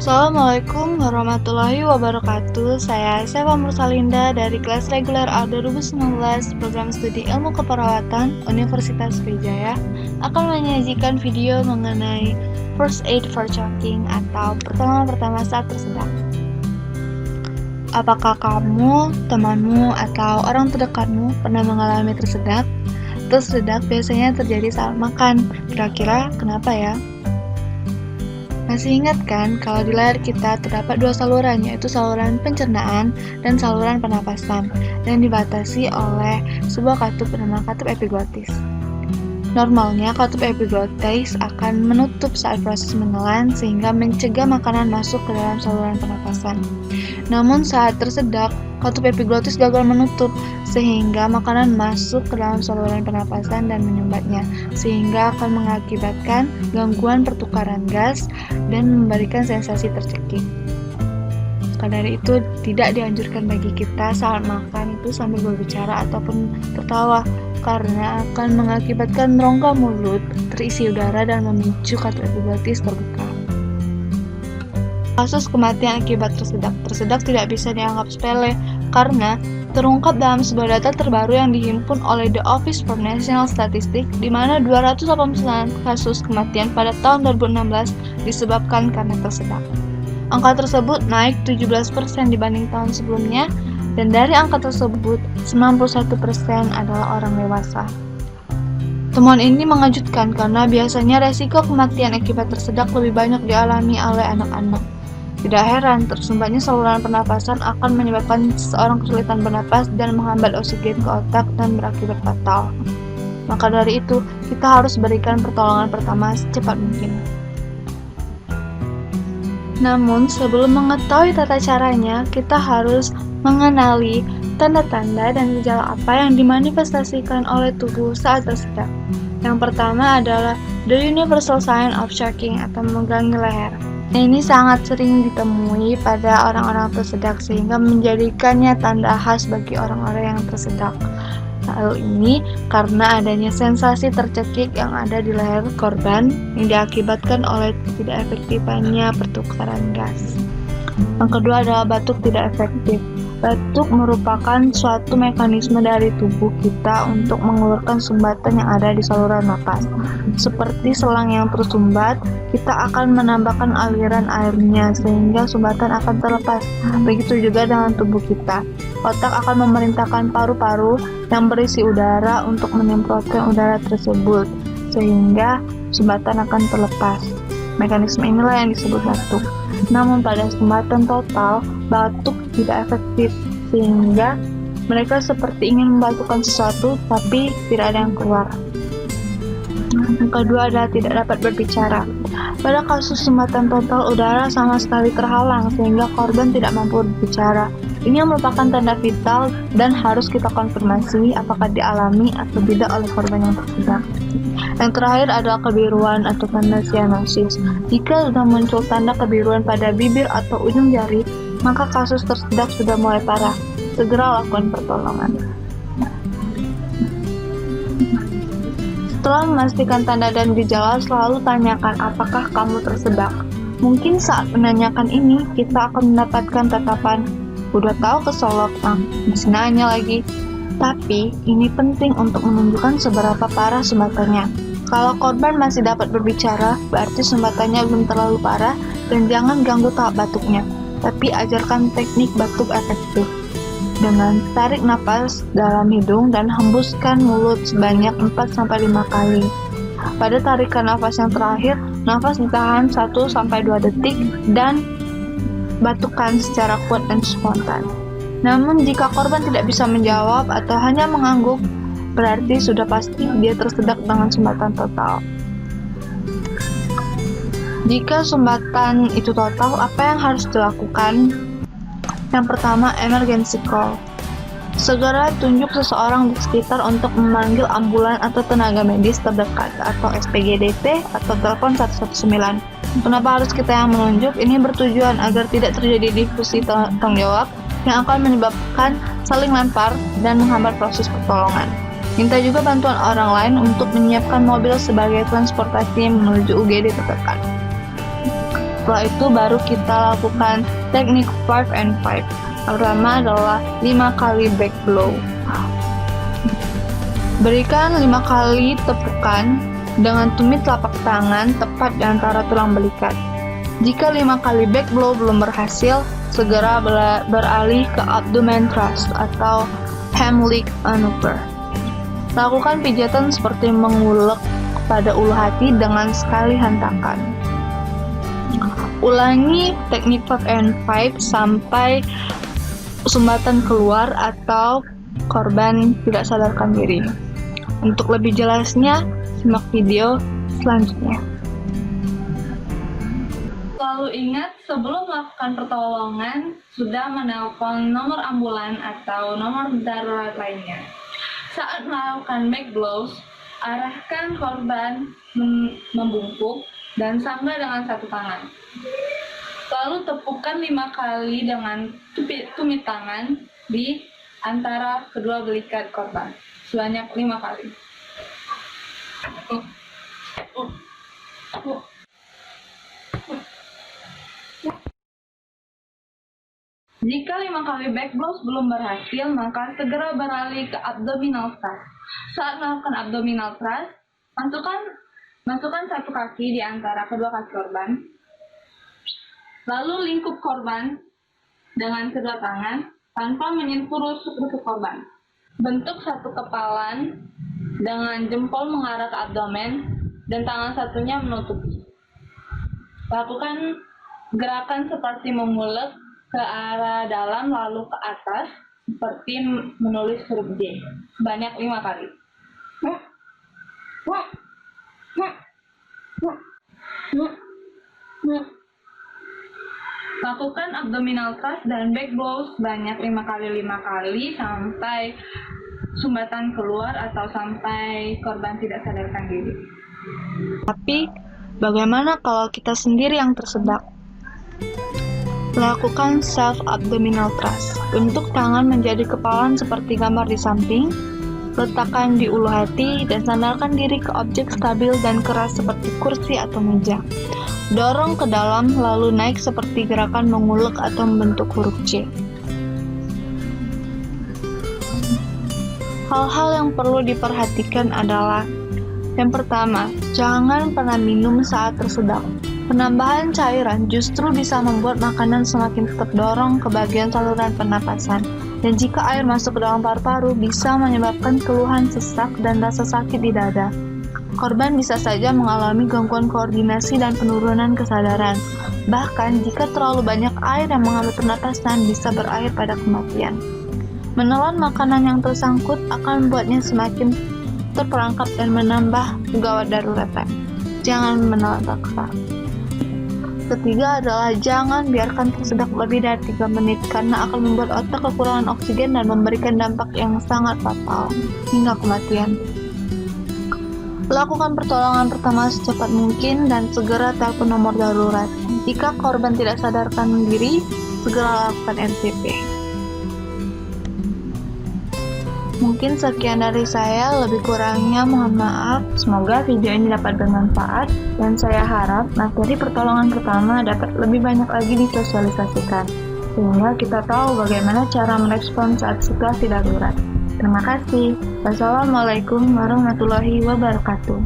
Assalamualaikum warahmatullahi wabarakatuh. Saya Seva Mursalinda dari kelas reguler A 2019 Program Studi Ilmu Keperawatan Universitas Sriwijaya akan menyajikan video mengenai First Aid for Choking atau pertolongan saat tersedak. Apakah kamu, temanmu, atau orang terdekatmu pernah mengalami tersedak? Tersedak biasanya terjadi saat makan. Kira-kira kenapa ya? Masih ingat kan kalau di layar kita terdapat dua saluran, yaitu saluran pencernaan dan saluran pernapasan, dan dibatasi oleh sebuah katup bernama katup epiglotis. Normalnya katup epiglotis akan menutup saat proses menelan sehingga mencegah makanan masuk ke dalam saluran pernapasan. Namun saat tersedak, katup epiglotis gagal menutup sehingga makanan masuk ke dalam saluran pernapasan dan menyumbatnya, sehingga akan mengakibatkan gangguan pertukaran gas dan memberikan sensasi tercekik. Maka dari itu tidak dianjurkan bagi kita saat makan itu sambil berbicara ataupun tertawa, karena akan mengakibatkan rongga mulut terisi udara dan memicu katup epiglotis terbuka. Kasus kematian akibat tersedak tidak bisa dianggap sepele karena terungkap dalam sebuah data terbaru yang dihimpun oleh The Office for National Statistics, di mana 289 kasus kematian pada tahun 2016 disebabkan karena tersedak. Angka tersebut naik 17% dibanding tahun sebelumnya, dan dari angka tersebut 91% adalah orang dewasa. Temuan ini mengejutkan karena biasanya resiko kematian akibat tersedak lebih banyak dialami oleh anak-anak. Tidak heran, tersumbatnya saluran pernapasan akan menyebabkan seseorang kesulitan bernapas dan menghambat oksigen ke otak dan berakibat fatal. Maka dari itu, kita harus berikan pertolongan pertama secepat mungkin. Namun, sebelum mengetahui tata caranya, kita harus mengenali tanda-tanda dan gejala apa yang dimanifestasikan oleh tubuh saat tersedak. Yang pertama adalah the universal sign of choking atau memegangi leher. Ini sangat sering ditemui pada orang-orang tersedak sehingga menjadikannya tanda khas bagi orang-orang yang tersedak. Hal ini karena adanya sensasi tercekik yang ada di leher korban yang diakibatkan oleh tidak efektifnya pertukaran gas. Yang kedua adalah batuk tidak efektif. Batuk merupakan suatu mekanisme dari tubuh kita untuk mengeluarkan sumbatan yang ada di saluran napas. Seperti selang yang tersumbat, kita akan menambahkan aliran airnya sehingga sumbatan akan terlepas. Begitu juga dengan tubuh kita. Otak akan memerintahkan paru-paru yang berisi udara untuk menyemprotkan udara tersebut sehingga sumbatan akan terlepas. Mekanisme inilah yang disebut batuk. Namun pada sumbatan total, batuk tidak efektif sehingga mereka seperti ingin membatukkan sesuatu tapi tidak ada yang keluar. Yang kedua adalah tidak dapat berbicara. Pada kasus sumbatan total, udara sama sekali terhalang sehingga korban tidak mampu berbicara. Ini merupakan tanda vital dan harus kita konfirmasi apakah dialami atau tidak oleh korban yang tersedak. Yang terakhir adalah kebiruan atau tanda sianosis. Jika sudah muncul tanda kebiruan pada bibir atau ujung jari, maka kasus tersedak sudah mulai parah. Segera lakukan pertolongan. Setelah memastikan tanda dan gejala, selalu tanyakan apakah kamu tersedak. Mungkin saat menanyakan ini, kita akan mendapatkan tatapan, udah tahu kesolok, masih nanya lagi. Tapi, ini penting untuk menunjukkan seberapa parah sumbatannya. Kalau korban masih dapat berbicara, berarti sumbatannya belum terlalu parah dan jangan ganggu tahap batuknya. Tapi ajarkan teknik batuk efektif. Dengan tarik napas dalam hidung dan hembuskan mulut sebanyak 4-5 kali. Pada tarikan nafas yang terakhir, nafas ditahan 1-2 detik dan batukkan secara kuat dan spontan. Namun jika korban tidak bisa menjawab atau hanya mengangguk, berarti sudah pasti dia tersedak dengan sumbatan total. Jika sumbatan itu total, apa yang harus dilakukan? Yang pertama, emergency call. Segera tunjuk seseorang di sekitar untuk memanggil ambulan atau tenaga medis terdekat atau SPGDT atau telepon 119. Kenapa harus kita yang menunjuk? Ini bertujuan agar tidak terjadi difusi tanggung jawab yang akan menyebabkan saling lempar dan menghambat proses pertolongan. Minta juga bantuan orang lain untuk menyiapkan mobil sebagai transportasi menuju UGD terdekat. Setelah itu baru kita lakukan teknik 5 and 5. Yang pertama adalah 5 kali back blow. Berikan 5 kali tepukan dengan tumit telapak tangan tepat di antara tulang belikat. Jika 5 kali back blow belum berhasil, segera beralih ke abdomen thrust atau Heimlich maneuver. Lakukan pijatan seperti mengulek pada ulu hati dengan sekali hentakan. Ulangi teknik 5 and 5 sampai sumbatan keluar atau korban tidak sadarkan diri. Untuk lebih jelasnya, simak video selanjutnya. Selalu ingat sebelum melakukan pertolongan, sudah menelpon nomor ambulan atau nomor darurat lainnya. Saat melakukan back blows, arahkan korban membungkuk dan sangga dengan satu tangan. Lalu tepukan 5 kali dengan tumit tangan di antara kedua belikat korban, sebanyak 5 kali. Jika 5 kali back blows belum berhasil, maka segera beralih ke abdominal thrust. Saat melakukan abdominal thrust, masukkan satu kaki di antara kedua kaki korban, lalu lingkup korban dengan kedua tangan tanpa menyentuh rusuk-rusuk korban. Bentuk satu kepalan dengan jempol mengarah ke abdomen dan tangan satunya menutupi. Lakukan gerakan seperti mengulek ke arah dalam lalu ke atas seperti menulis huruf D sebanyak 5 kali. Lakukan abdominal thrust dan back blows sebanyak 5 kali sampai sumbatan keluar atau sampai korban tidak sadarkan diri. Tapi bagaimana kalau kita sendiri yang tersedak? Lakukan self abdominal thrust. Bentuk tangan menjadi kepalan seperti gambar di samping. Letakkan di ulu hati dan sandarkan diri ke objek stabil dan keras seperti kursi atau meja. Dorong ke dalam lalu naik seperti gerakan mengulek atau membentuk huruf C. Hal-hal yang perlu diperhatikan adalah: yang pertama, jangan pernah minum saat tersedak. Penambahan cairan justru bisa membuat makanan semakin terdorong ke bagian saluran pernapasan, dan jika air masuk ke dalam paru-paru bisa menyebabkan keluhan sesak dan rasa sakit di dada. Korban bisa saja mengalami gangguan koordinasi dan penurunan kesadaran. Bahkan jika terlalu banyak air yang mengalir pernapasan bisa berakhir pada kematian. Menelan makanan yang tersangkut akan membuatnya semakin terperangkap dan menambah gawat daruratan. Jangan menelan paksa. Ketiga adalah jangan biarkan tersedak lebih dari 3 menit karena akan membuat otak kekurangan oksigen dan memberikan dampak yang sangat fatal hingga kematian. Lakukan pertolongan pertama secepat mungkin dan segera telepon nomor darurat. Jika korban tidak sadarkan diri, segera lakukan NCP. Mungkin sekian dari saya, lebih kurangnya mohon maaf. Semoga video ini dapat bermanfaat dan saya harap materi pertolongan pertama dapat lebih banyak lagi disosialisasikan sehingga kita tahu bagaimana cara merespons saat situasi darurat. Terima kasih. Wassalamualaikum warahmatullahi wabarakatuh.